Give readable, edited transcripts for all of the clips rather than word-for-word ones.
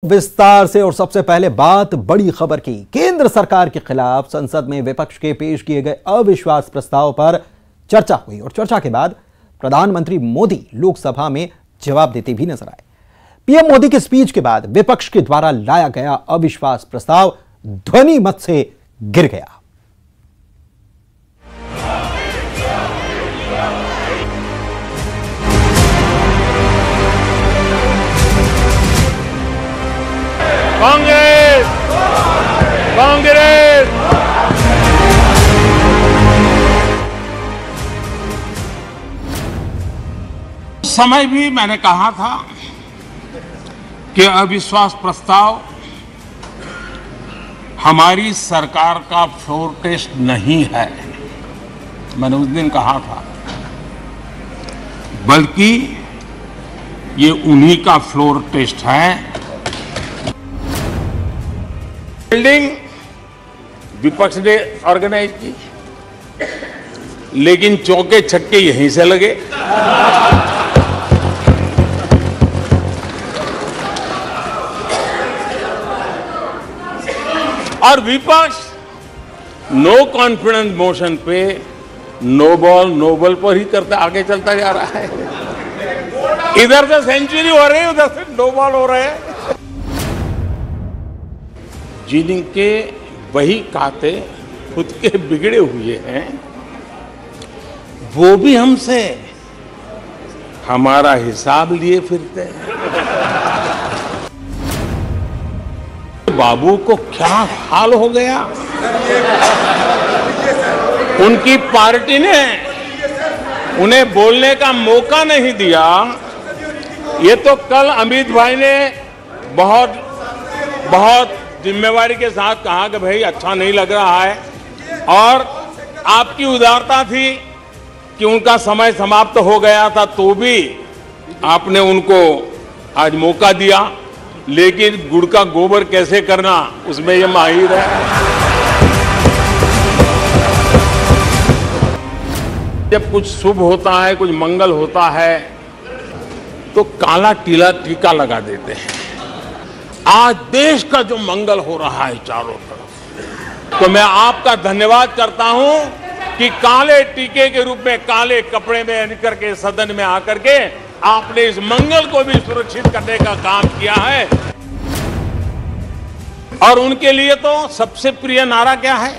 विस्तार से और सबसे पहले बात बड़ी खबर की। केंद्र सरकार के खिलाफ संसद में विपक्ष के पेश किए गए अविश्वास प्रस्ताव पर चर्चा हुई और चर्चा के बाद प्रधानमंत्री मोदी लोकसभा में जवाब देते भी नजर आए। पीएम मोदी के स्पीच के बाद विपक्ष के द्वारा लाया गया अविश्वास प्रस्ताव ध्वनि मत से गिर गया। कांग्रेस कांग्रेस समय भी मैंने कहा था कि अविश्वास प्रस्ताव हमारी सरकार का फ्लोर टेस्ट नहीं है। मैंने उस दिन कहा था, बल्कि ये उन्हीं का फ्लोर टेस्ट है। बिल्डिंग विपक्ष ने ऑर्गेनाइज की, लेकिन चौके छक्के यहीं से लगे। और विपक्ष नो कॉन्फिडेंस मोशन पे नो बॉल पर ही करते आगे चलता जा रहा है। इधर से सेंचुरी हो रही है, उधर से नो बॉल हो रहे हैं। जिनके वही खाते खुद के बिगड़े हुए हैं, वो भी हमसे हमारा हिसाब लिए फिरते हैं। बाबू को क्या हाल हो गया, उनकी पार्टी ने उन्हें बोलने का मौका नहीं दिया। ये तो कल अमित भाई ने बहुत जिम्मेवारी के साथ कहा कि भाई अच्छा नहीं लग रहा है, और आपकी उदारता थी कि उनका समय समाप्त हो गया था, तो भी आपने उनको आज मौका दिया। लेकिन गुड़ का गोबर कैसे करना, उसमें ये माहिर है। जब कुछ शुभ होता है, कुछ मंगल होता है, तो काला टीका लगा देते हैं। आज देश का जो मंगल हो रहा है चारों तरफ, तो मैं आपका धन्यवाद करता हूं कि काले टीके के रूप में, काले कपड़े में निकल के सदन में आकर के आपने इस मंगल को भी सुरक्षित करने का काम किया है। और उनके लिए तो सबसे प्रिय नारा क्या है?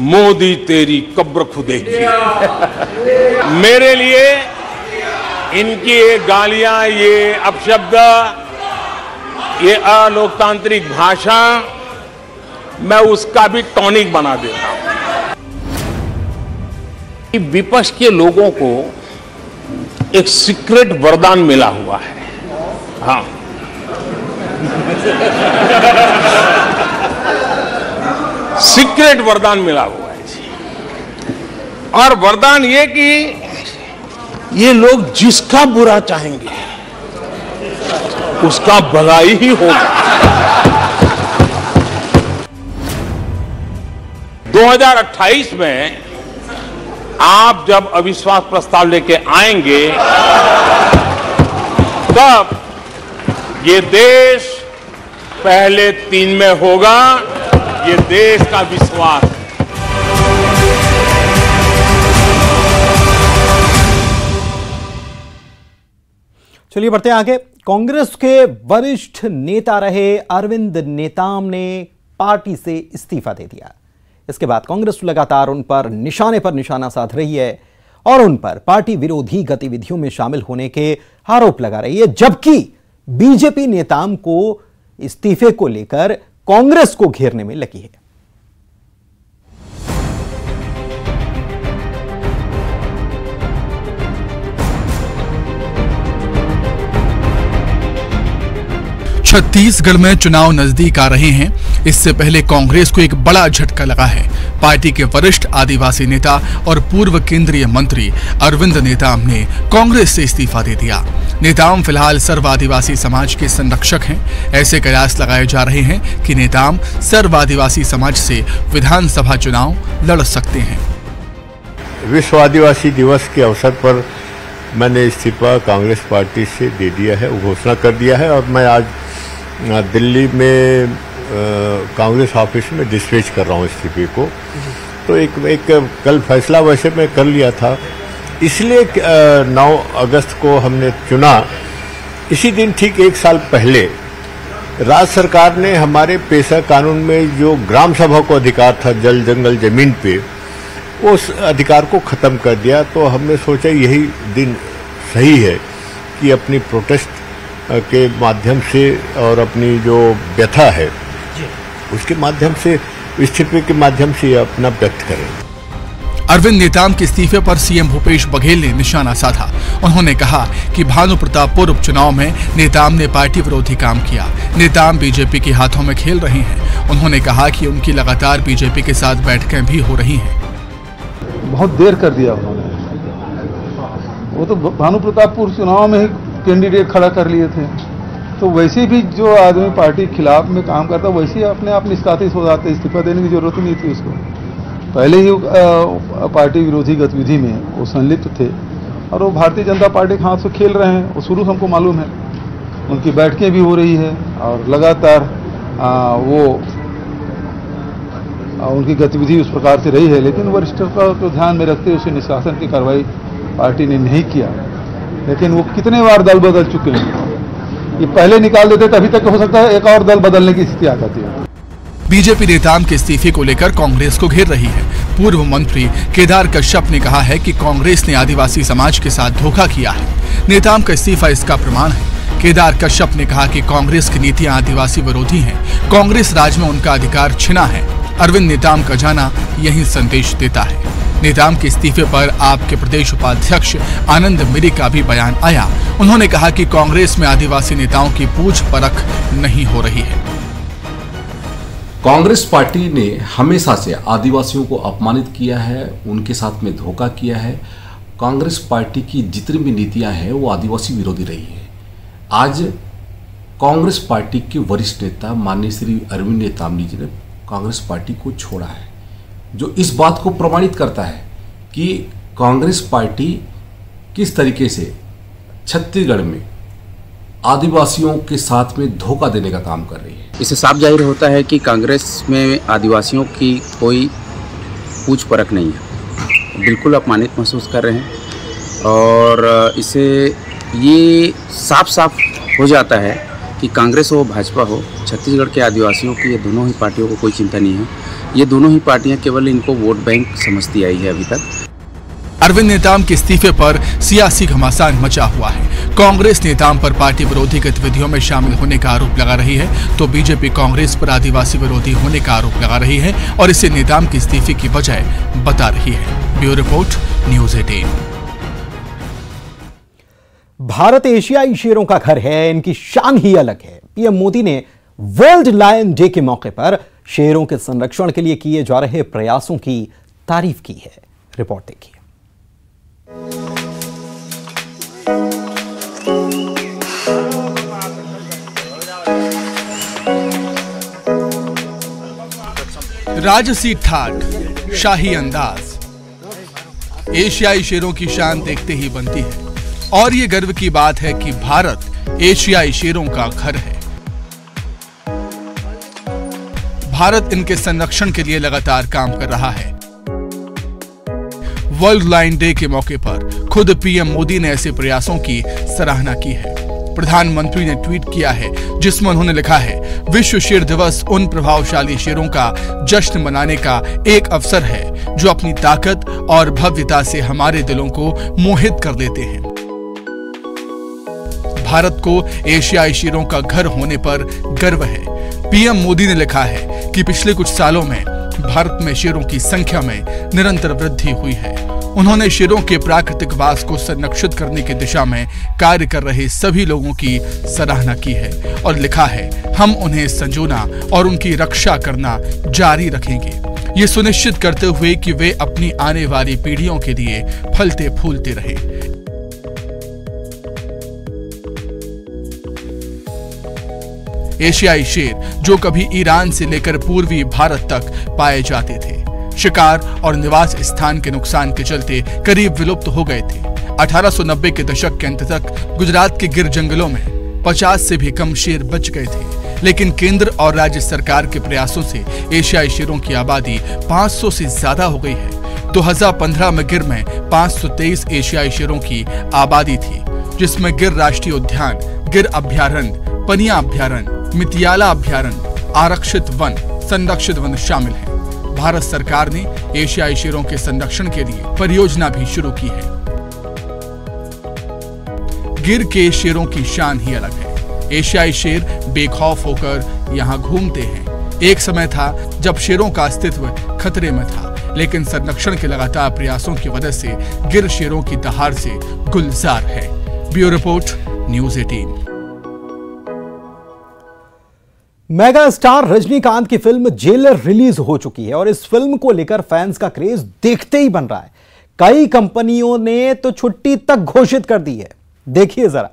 मोदी तेरी कब्र खुदेगी। मेरे लिए इनकी ये गालियां, ये अपशब्द, ये अलोकतांत्रिक भाषा, मैं उसका भी टॉनिक बना देता हूं। विपक्ष के लोगों को एक सीक्रेट वरदान मिला हुआ है। हाँ, सीक्रेट वरदान मिला हुआ है जी। और वरदान ये कि ये लोग जिसका बुरा चाहेंगे उसका भलाई ही होगा। 2028 में आप जब अविश्वास प्रस्ताव लेके आएंगे, तब ये देश पहले 3 में होगा। ये देश का विश्वास है। चलिए बढ़ते हैं आगे। कांग्रेस के वरिष्ठ नेता रहे अरविंद नेताम ने पार्टी से इस्तीफा दे दिया। इसके बाद कांग्रेस लगातार उन पर निशाना साध रही है और उन पर पार्टी विरोधी गतिविधियों में शामिल होने के आरोप लगा रही है, जबकि बीजेपी नेताम को इस्तीफे को लेकर कांग्रेस को घेरने में लगी है। छत्तीसगढ़ में चुनाव नजदीक आ रहे हैं। इससे पहले कांग्रेस को एक बड़ा झटका लगा है। पार्टी के वरिष्ठ आदिवासी नेता और पूर्व केंद्रीय मंत्री अरविंद नेताम ने कांग्रेस से इस्तीफा दे दिया। नेताम फिलहाल सर्व आदिवासी समाज के संरक्षक हैं। ऐसे कयास लगाए जा रहे हैं कि नेताम सर्व आदिवासी समाज से विधानसभा चुनाव लड़ सकते हैं। विश्व आदिवासी दिवस के अवसर पर मैंने इस्तीफा कांग्रेस पार्टी से दे दिया है, घोषणा कर दिया है और मैं आज दिल्ली में कांग्रेस ऑफिस में डिस्पैच कर रहा हूँ इस्तीफे को। तो एक कल फैसला वैसे मैं कर लिया था, इसलिए 9 अगस्त को हमने चुना। इसी दिन ठीक 1 साल पहले राज्य सरकार ने हमारे पेशा कानून में जो ग्राम सभा को अधिकार था जल जंगल जमीन पे, उस अधिकार को ख़त्म कर दिया। तो हमने सोचा यही दिन सही है कि अपनी प्रोटेस्ट के माध्यम से और अपनी जो व्यथा है उसके माध्यम से, इस्तीफे के माध्यम से अपना व्यक्त करें। अरविंद नेताम के इस्तीफे पर सीएम भूपेश बघेल ने निशाना साधा। उन्होंने कहा कि भानु प्रतापपुर उपचुनाव में नेताम ने पार्टी विरोधी काम किया। नेताम बीजेपी के हाथों में खेल रहे हैं। उन्होंने कहा कि उनकी लगातार बीजेपी के साथ बैठकें भी हो रही हैं। बहुत देर कर दिया उन्होंने। वो तो भानु प्रतापपुर चुनाव में ही कैंडिडेट खड़ा कर लिए थे। तो वैसे भी जो आदमी पार्टी के खिलाफ में काम करता वैसे ही अपने आप निष्कासित हो जाते, इस्तीफा देने की जरूरत नहीं थी उसको। पहले ही पार्टी विरोधी गतिविधि में वो संलिप्त थे और वो भारतीय जनता पार्टी के हाथ से खेल रहे हैं। वो शुरू से हमको मालूम है, उनकी बैठकें भी हो रही है और लगातार उनकी गतिविधि उस प्रकार से रही है। लेकिन वरिष्ठता को ध्यान में रखते हुए निष्कासन की कार्रवाई पार्टी ने नहीं किया। लेकिन वो कितने बार दल बदल चुके हैं, ये पहले निकाल देते तभी तक हो सकता है एक और दल बदलने की स्थिति आ जाती है। बीजेपी नेताम के इस्तीफे को लेकर कांग्रेस को घेर रही है। पूर्व मंत्री केदार कश्यप ने कहा है कि कांग्रेस ने आदिवासी समाज के साथ धोखा किया है। नेताम का इस्तीफा इसका प्रमाण है। केदार कश्यप ने कहा कि कांग्रेस की नीतियां आदिवासी विरोधी हैं। कांग्रेस राज में उनका अधिकार छिना है। अरविंद नेताम का जाना यही संदेश देता है। नेताम के इस्तीफे पर आप के प्रदेश उपाध्यक्ष आनंद मिरी का भी बयान आया। उन्होंने कहा कि कांग्रेस में आदिवासी नेताओं की पूछ परख नहीं हो रही है। कांग्रेस पार्टी ने हमेशा से आदिवासियों को अपमानित किया है, उनके साथ में धोखा किया है। कांग्रेस पार्टी की जितनी भी नीतियां हैं वो आदिवासी विरोधी रही है। आज कांग्रेस पार्टी के वरिष्ठ नेता माननीय श्री अरविंद नेताम जी ने कांग्रेस पार्टी को छोड़ा है, जो इस बात को प्रमाणित करता है कि कांग्रेस पार्टी किस तरीके से छत्तीसगढ़ में आदिवासियों के साथ में धोखा देने का काम कर रही है। इससे साफ जाहिर होता है कि कांग्रेस में आदिवासियों की कोई पूछ परख नहीं है, बिल्कुल अपमानित महसूस कर रहे हैं। और इससे ये साफ साफ हो जाता है कि कांग्रेस हो भाजपा हो, छत्तीसगढ़ के आदिवासियों की ये दोनों ही पार्टियों को कोई चिंता नहीं है। ये दोनों ही पार्टियां केवल इनको वोट बैंक समझती आई है अभी तक। अरविंद नेताम के इस्तीफे पर सियासी घमासान मचा हुआ है। कांग्रेस नेताम पर पार्टी विरोधी गतिविधियों में शामिल होने का आरोप लगा रही है, तो बीजेपी कांग्रेस पर आदिवासी विरोधी होने का आरोप लगा रही है और इसे नेताम के इस्तीफे की वजह बता रही है। Bureau report, news 18। भारत एशियाई शेरों का घर है, इनकी शान ही अलग है। पीएम मोदी ने वर्ल्ड लायन डे के मौके पर शेरों के संरक्षण के लिए किए जा रहे प्रयासों की तारीफ की है। रिपोर्ट देखिए। राजसी ठाठ, शाही अंदाज, एशियाई शेरों की शान देखते ही बनती है और ये गर्व की बात है कि भारत एशियाई शेरों का घर है। भारत इनके संरक्षण के लिए लगातार काम कर रहा है। वर्ल्ड लायन डे के मौके पर खुद पीएम मोदी ने ऐसे प्रयासों की सराहना की है। प्रधानमंत्री ने ट्वीट किया है जिसमें उन्होंने लिखा है, विश्व शेर दिवस उन प्रभावशाली शेरों का जश्न मनाने का एक अवसर है जो अपनी ताकत और भव्यता से हमारे दिलों को मोहित कर देते हैं। भारत को एशियाई शेरों का घर होने पर गर्व है। पीएम मोदी ने लिखा है कि पिछले कुछ सालों में भारत में शेरों की संख्या में निरंतर वृद्धि हुई है। उन्होंने शेरों के प्राकृतिक वास को संरक्षित करने की दिशा में कार्य कर रहे सभी लोगों की सराहना की है और लिखा है, हम उन्हें संजोना और उनकी रक्षा करना जारी रखेंगे, ये सुनिश्चित करते हुए कि वे अपनी आने वाली पीढ़ियों के लिए फलते फूलते रहें। एशियाई शेर जो कभी ईरान से लेकर पूर्वी भारत तक पाए जाते थे, शिकार और निवास स्थान के नुकसान के चलते करीब विलुप्त हो गए थे। 1890 के दशक के अंत तक गुजरात के गिर जंगलों में 50 से भी कम शेर बच गए थे। लेकिन केंद्र और राज्य सरकार के प्रयासों से एशियाई शेरों की आबादी 500 से ज्यादा हो गई है। 2015 में गिर में 523 एशियाई शेरों की आबादी थी, जिसमें गिर राष्ट्रीय उद्यान, गिर अभ्यारण्य, पनिया अभ्यारण्य, मितियाला अभ्यारण्य, आरक्षित वन, संरक्षित वन शामिल हैं। भारत सरकार ने एशियाई शेरों के संरक्षण के लिए परियोजना भी शुरू की है। गिर के शेरों की शान ही अलग है। एशियाई शेर बेखौफ होकर यहाँ घूमते हैं। एक समय था जब शेरों का अस्तित्व खतरे में था, लेकिन संरक्षण के लगातार प्रयासों की वजह से गिर शेरों की दहाड़ से गुलजार है। Bureau report, news 18। Mega star Rajinikanth की फिल्म जेलर रिलीज हो चुकी है और इस फिल्म को लेकर फैंस का क्रेज देखते ही बन रहा है। कई कंपनियों ने तो छुट्टी तक घोषित कर दी है। देखिए जरा।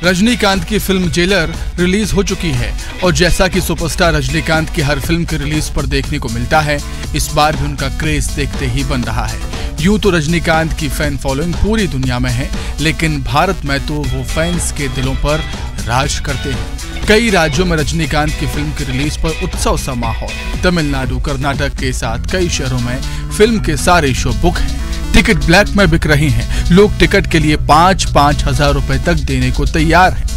रजनीकांत की फिल्म जेलर रिलीज हो चुकी है और जैसा कि सुपरस्टार रजनीकांत की हर फिल्म के रिलीज पर देखने को मिलता है, इस बार भी उनका क्रेज देखते ही बन रहा है। यूं तो रजनीकांत की फैन फॉलोइंग पूरी दुनिया में है, लेकिन भारत में तो वो फैंस के दिलों पर राज करते हैं। कई राज्यों में रजनीकांत की फिल्म की रिलीज पर उत्सव सा माहौल। तमिलनाडु, कर्नाटक के साथ कई शहरों में फिल्म के सारे शो बुक हैं। टिकट ब्लैक में बिक रहे हैं। लोग टिकट के लिए 5-5 हजार रुपए तक देने को तैयार हैं।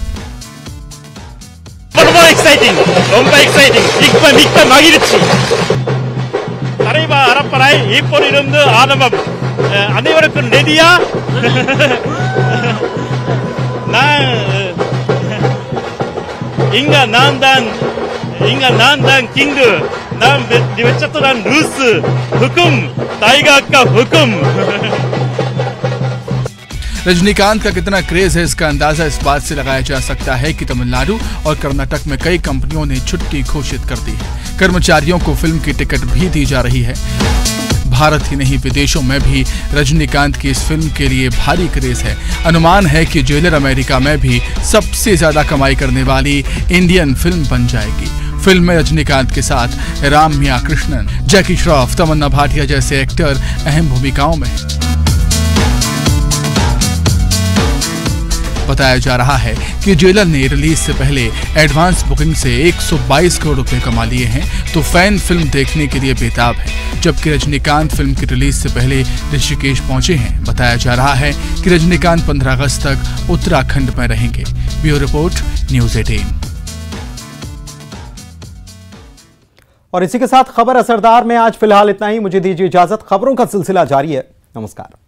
रजनीकांत का कितना क्रेज है, इसका अंदाजा इस बात से लगाया जा सकता है कि तमिलनाडु और कर्नाटक में कई कंपनियों ने छुट्टी घोषित कर दी है। कर्मचारियों को फिल्म की टिकट भी दी जा रही है। भारत ही नहीं, विदेशों में भी रजनीकांत की इस फिल्म के लिए भारी क्रेज है। अनुमान है कि जेलर अमेरिका में भी सबसे ज्यादा कमाई करने वाली इंडियन फिल्म बन जाएगी। फिल्म में रजनीकांत के साथ राम्या कृष्णन, जैकी श्रॉफ, तमन्ना भाटिया जैसे एक्टर अहम भूमिकाओं में हैं। बताया जा रहा है कि जेलर ने रिलीज से पहले एडवांस बुकिंग से 122 करोड़ रुपए कमा लिए हैं, तो फैन फिल्म देखने के लिए बेताब है। जबकि रजनीकांत फिल्म की रिलीज से पहले ऋषिकेश पहुंचे हैं। बताया जा रहा है कि रजनीकांत 15 अगस्त तक उत्तराखंड में रहेंगे। Bureau report, news 18। और इसी के साथ खबर असरदार में आज फिलहाल इतना ही। मुझे दीजिए इजाजत। खबरों का सिलसिला जारी है। नमस्कार।